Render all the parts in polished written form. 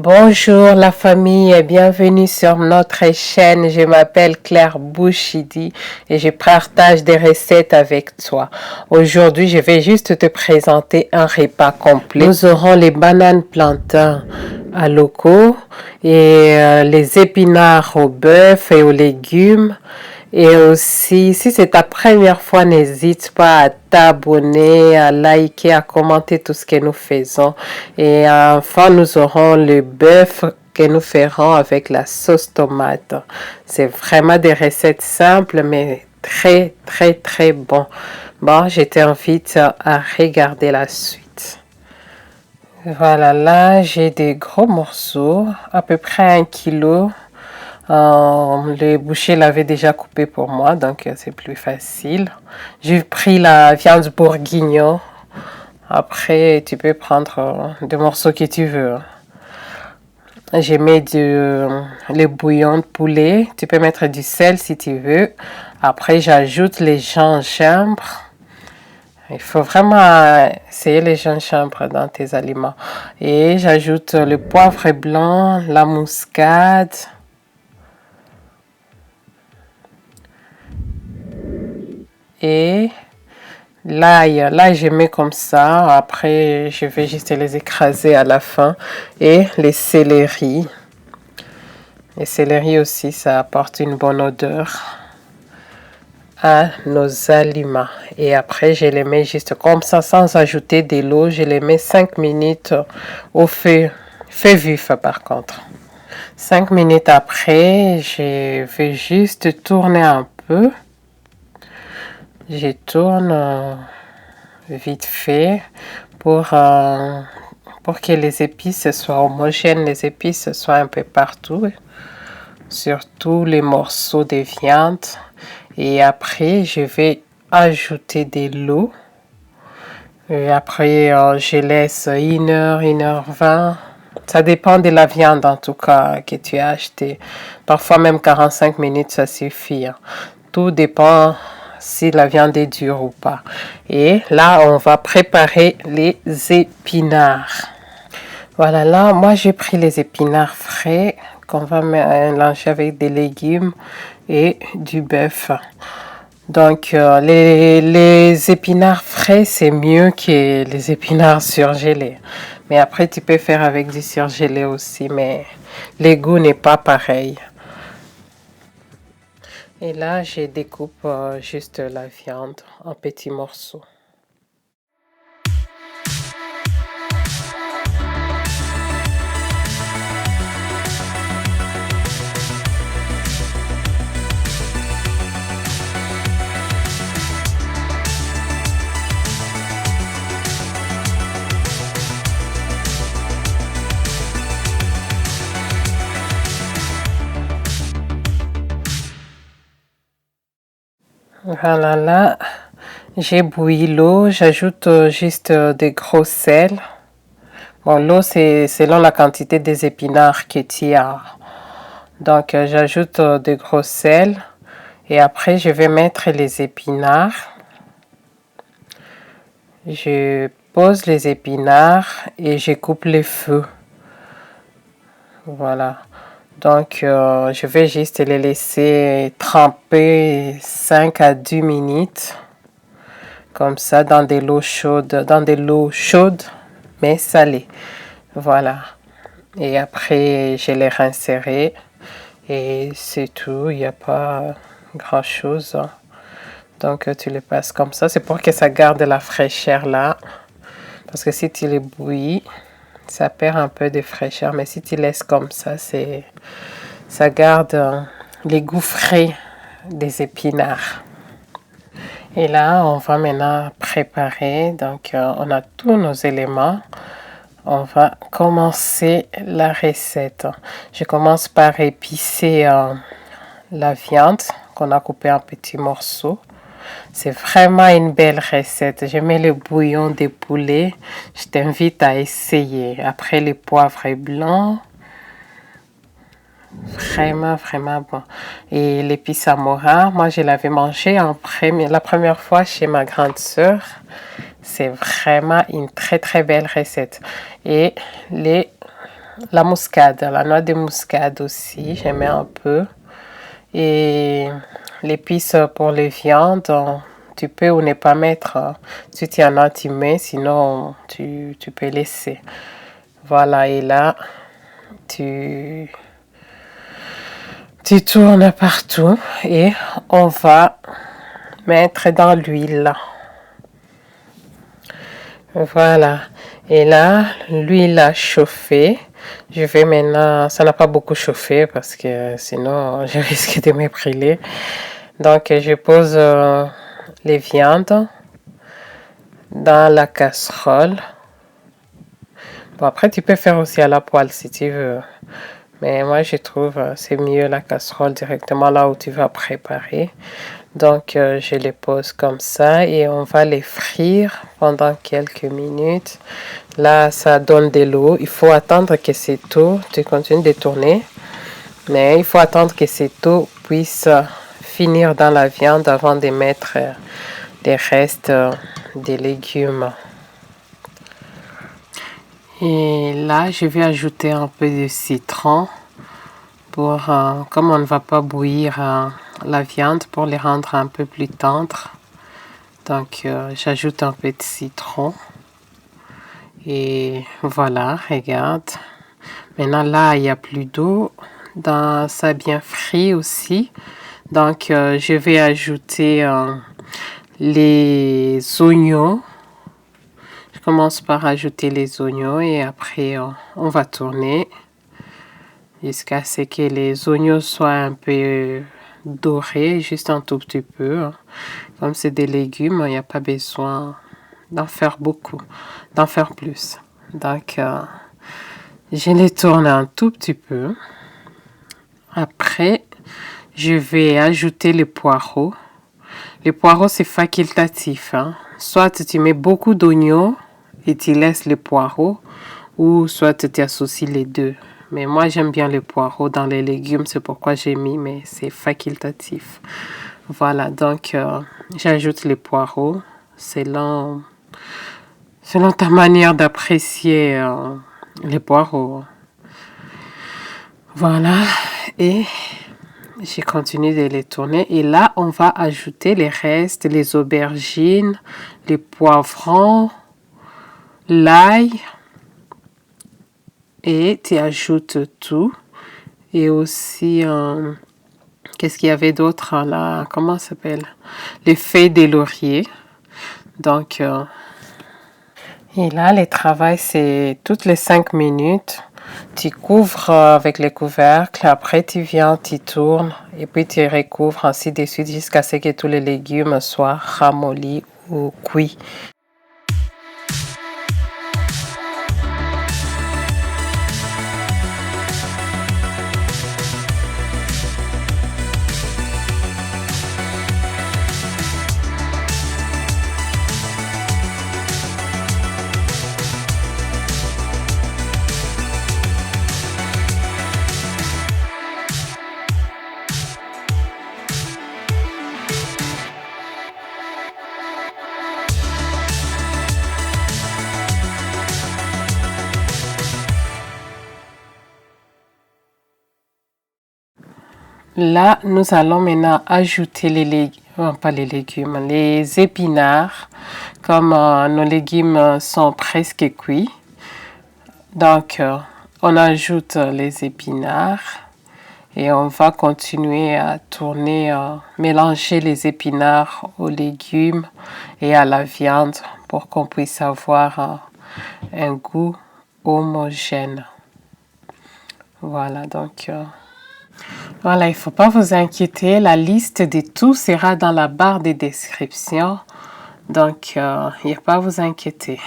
Bonjour la famille et bienvenue sur notre chaîne. Je m'appelle Claire Bouchidi et je partage des recettes avec toi. Aujourd'hui, je vais juste te présenter un repas complet. Nous aurons les bananes plantains à loco et les épinards au bœuf et aux légumes. Et aussi, si c'est ta première fois, n'hésite pas à t'abonner, à liker, à commenter tout ce que nous faisons. Et enfin, nous aurons le bœuf que nous ferons avec la sauce tomate. C'est vraiment des recettes simples, mais très, très, très bon. Bon, je t'invite à regarder la suite. Voilà, là, j'ai des gros morceaux, à peu près 1 kilo. Le boucher l'avait déjà coupé pour moi, donc c'est plus facile. J'ai pris la viande bourguignon. Après, tu peux prendre des morceaux que tu veux. J'ai mis le bouillon de poulet. Tu peux mettre du sel si tu veux. Après, j'ajoute les gingembre. Il faut vraiment essayer les gingembre dans tes aliments. Et j'ajoute le poivre blanc, la muscade. Et l'ail, je mets comme ça. Après, je vais juste les écraser à la fin. Et les céleris. Les céleris aussi, ça apporte une bonne odeur à nos aliments. Et après, je les mets juste comme ça, sans ajouter de l'eau. Je les mets 5 minutes au feu vif par contre. 5 minutes après, je vais juste tourner un peu. Je tourne vite fait pour que les épices soient homogènes, les épices soient un peu partout, sur tous les morceaux de viande. Et après, je vais ajouter de l'eau. Et après, je laisse 1 heure, 1h20. Ça dépend de la viande en tout cas que tu as acheté. Parfois même 45 minutes, ça suffit. Tout dépend si la viande est dure ou pas. Et là, on va préparer les épinards. Voilà, là, moi, j'ai pris les épinards frais qu'on va mélanger avec des légumes et du bœuf. Donc, les épinards frais, c'est mieux que les épinards surgelés. Mais après, tu peux faire avec du surgelé aussi, mais le goût n'est pas pareil. Et là, je découpe juste la viande en petits morceaux. Voilà, là, j'ai bouilli l'eau, j'ajoute juste des gros sels. Bon, l'eau, c'est selon la quantité des épinards que tu as. Donc, j'ajoute des gros sels. Et après, je vais mettre les épinards. Je pose les épinards et je coupe les feux. Voilà. Donc, je vais juste les laisser tremper 5 à 10 minutes. Comme ça, dans de l'eau chaude, mais salée. Voilà. Et après, je les rincerai. Et c'est tout. Il n'y a pas grand-chose. Donc, tu les passes comme ça. C'est pour que ça garde la fraîcheur là. Parce que si tu les bouillis, ça perd un peu de fraîcheur. Mais si tu laisses comme ça, ça garde les goûts frais des épinards. Et là, on va maintenant préparer. Donc, on a tous nos éléments. On va commencer la recette. Je commence par épicer la viande qu'on a coupée en petits morceaux. C'est vraiment une belle recette. Je mets le bouillon de poulet. Je t'invite à essayer. Après, le poivre blanc. Vraiment, vraiment bon. Et l'épice amora, moi, je l'avais mangé la première fois chez ma grande sœur. C'est vraiment une très, très belle recette. Et les la muscade, la noix de muscade aussi, j'en mets un peu. Et l'épice pour les viandes, tu peux ou ne pas mettre. Si tu en as, tu mets, sinon tu peux laisser. Voilà, et là, tu tournes partout et on va mettre dans l'huile. Voilà, et là, l'huile a chauffé. Je vais maintenant, ça n'a pas beaucoup chauffé parce que sinon je risque de me brûler. Donc je pose les viandes dans la casserole. Bon, après tu peux faire aussi à la poêle si tu veux. Mais moi je trouve c'est mieux la casserole directement là où tu vas préparer. Donc je les pose comme ça et on va les frire pendant quelques minutes. Là ça donne de l'eau. Il faut attendre que cette eau, tu continues de tourner. Mais il faut attendre que cette eau puisse finir dans la viande avant de mettre des restes des légumes. Et là, je vais ajouter un peu de citron pour, comme on ne va pas bouillir la viande, pour les rendre un peu plus tendres. Donc, j'ajoute un peu de citron. Et voilà, regarde. Maintenant, là, il n'y a plus d'eau. Ça a bien frit aussi. Donc, je vais ajouter les oignons. Je commence par ajouter les oignons et après, on va tourner jusqu'à ce que les oignons soient un peu dorés, juste un tout petit peu. Comme c'est des légumes, il n'y a pas besoin d'en faire beaucoup, d'en faire plus. Donc, je les tourne un tout petit peu. Après, je vais ajouter les poireaux. Les poireaux, c'est facultatif. Soit tu mets beaucoup d'oignons et tu laisses les poireaux, ou soit tu associes les deux. Mais moi, j'aime bien les poireaux dans les légumes, c'est pourquoi j'ai mis, mais c'est facultatif. Voilà, donc j'ajoute les poireaux selon ta manière d'apprécier les poireaux. Voilà, et je continue de les tourner. Et là, on va ajouter les restes, les aubergines, les poivrons, l'ail. Et tu ajoutes tout. Et aussi, qu'est-ce qu'il y avait d'autre là? Comment ça s'appelle? Les feuilles de laurier. Donc, et là, le travail, c'est toutes les 5 minutes. Tu couvres avec les couvercles, après tu viens, tu tournes et puis tu recouvres ainsi de suite jusqu'à ce que tous les légumes soient ramollis ou cuits. Là, nous allons maintenant ajouter les légumes, pas les légumes, les épinards. Comme nos légumes sont presque cuits. Donc, on ajoute les épinards et on va continuer à tourner, mélanger les épinards aux légumes et à la viande pour qu'on puisse avoir un goût homogène. Voilà, donc... Voilà, il ne faut pas vous inquiéter. La liste de tout sera dans la barre de description. Donc, il n'y a pas à vous inquiéter.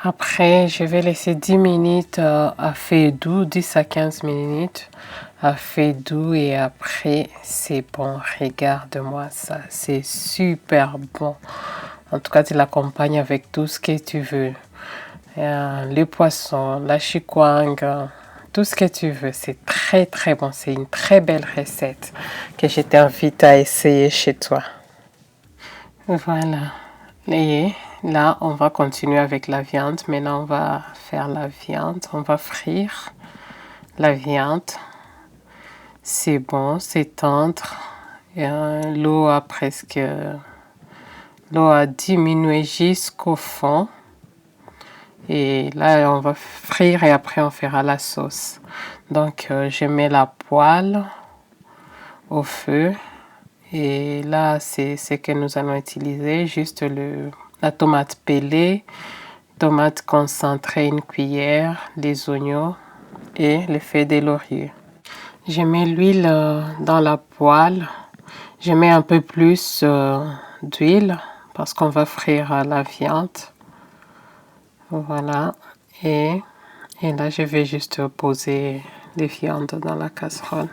Après, je vais laisser 10 minutes à feu doux, 10 à 15 minutes à feu doux et après, c'est bon. Regarde-moi ça, c'est super bon. En tout cas, tu l'accompagnes avec tout ce que tu veux. Le poisson, la chikwang, tout ce que tu veux. C'est très très bon. C'est une très belle recette que je t'invite à essayer chez toi. Voilà. Et là, on va continuer avec la viande. Maintenant, on va faire la viande. On va frire la viande. C'est bon, c'est tendre. L'eau a diminué jusqu'au fond. Et là, on va frire et après, on fera la sauce. Donc, je mets la poêle au feu. Et là, c'est ce que nous allons utiliser. Juste la tomate pelée, tomate concentrée, une cuillère, les oignons et les feuilles de laurier. Je mets l'huile dans la poêle. Je mets un peu plus d'huile parce qu'on va frire la viande. Voilà. Et là, je vais juste poser les viandes dans la casserole.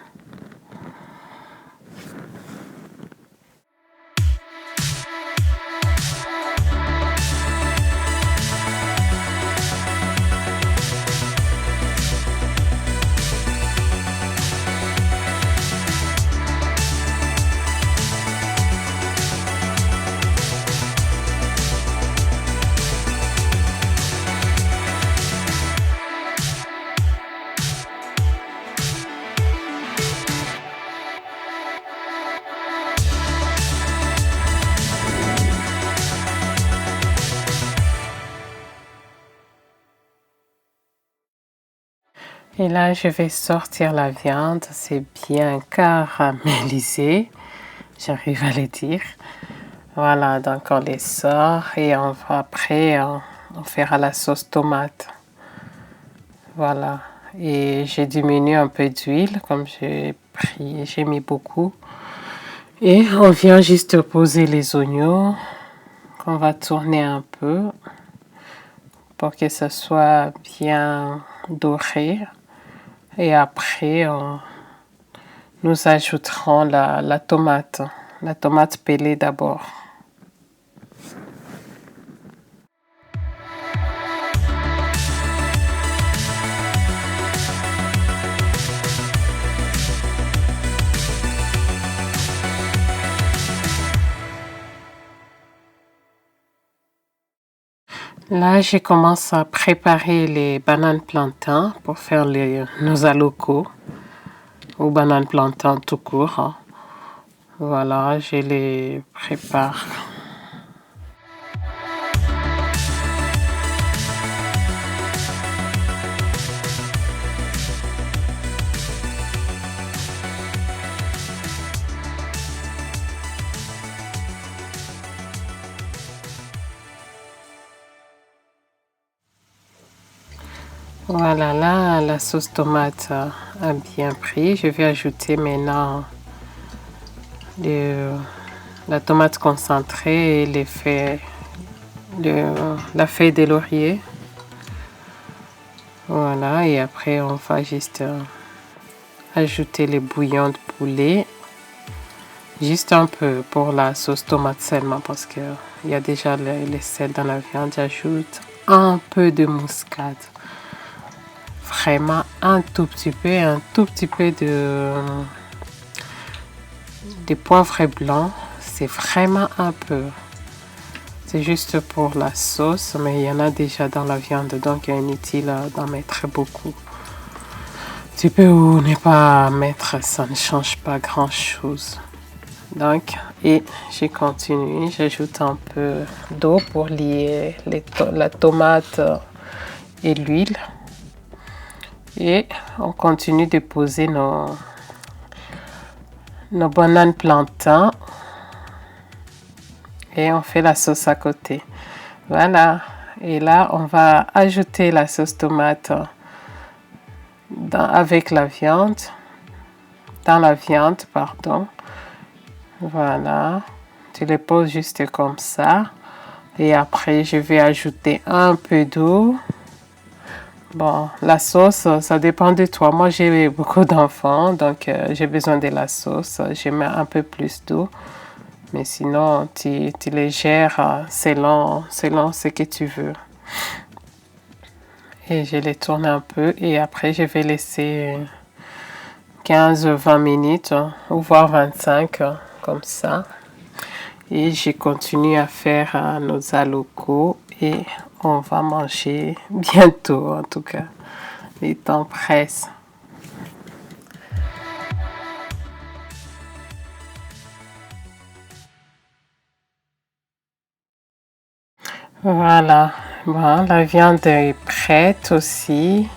Et là, je vais sortir la viande. C'est bien caramélisé. J'arrive à le dire. Voilà, donc on les sort et après, on fera la sauce tomate. Voilà. Et j'ai diminué un peu d'huile, comme j'ai mis beaucoup. Et on vient juste poser les oignons, qu'on va tourner un peu pour que ça soit bien doré. Et après, nous ajouterons la tomate pelée d'abord. Là, je commence à préparer les bananes plantains pour faire nos alocos ou bananes plantains tout court. Hein. Voilà, je les prépare. Voilà, là, la sauce tomate a bien pris. Je vais ajouter maintenant la tomate concentrée et la feuille de laurier. Voilà, et après, on va juste ajouter les bouillons de poulet. Juste un peu pour la sauce tomate seulement parce qu'il y a déjà les sels dans la viande. J'ajoute un peu de muscade. Vraiment un tout petit peu de poivre blanc. C'est vraiment un peu. C'est juste pour la sauce, mais il y en a déjà dans la viande, donc il est inutile d'en mettre beaucoup. Tu peux ou ne pas mettre, ça ne change pas grand-chose. Donc, et je continue, j'ajoute un peu d'eau pour lier la tomate et l'huile. Et on continue de poser nos bananes plantains. Et on fait la sauce à côté. Voilà. Et là, on va ajouter la sauce tomate avec la viande. Dans la viande, pardon. Voilà. Tu les poses juste comme ça. Et après, je vais ajouter un peu d'eau. Bon, la sauce, ça dépend de toi. Moi, j'ai beaucoup d'enfants, donc j'ai besoin de la sauce. Je mets un peu plus d'eau. Mais sinon, tu les gères selon ce que tu veux. Et je les tourne un peu. Et après, je vais laisser 15-20 minutes, ou voire 25, comme ça. Et je continue à faire nos alocos et on va manger bientôt, en tout cas. Les temps pressent. Voilà. Bon, la viande est prête aussi.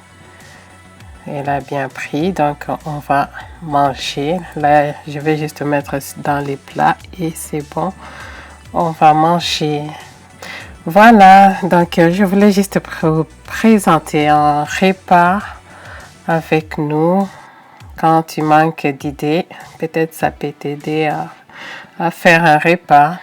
Elle a bien pris, donc on va manger. Là, je vais juste mettre dans les plats et c'est bon. On va manger. Voilà, donc je voulais juste présenter un repas avec nous. Quand tu manques d'idées, peut-être ça peut t'aider à faire un repas.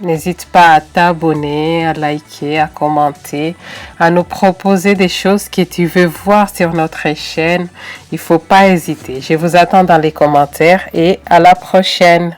N'hésite pas à t'abonner, à liker, à commenter, à nous proposer des choses que tu veux voir sur notre chaîne. Il ne faut pas hésiter. Je vous attends dans les commentaires et à la prochaine.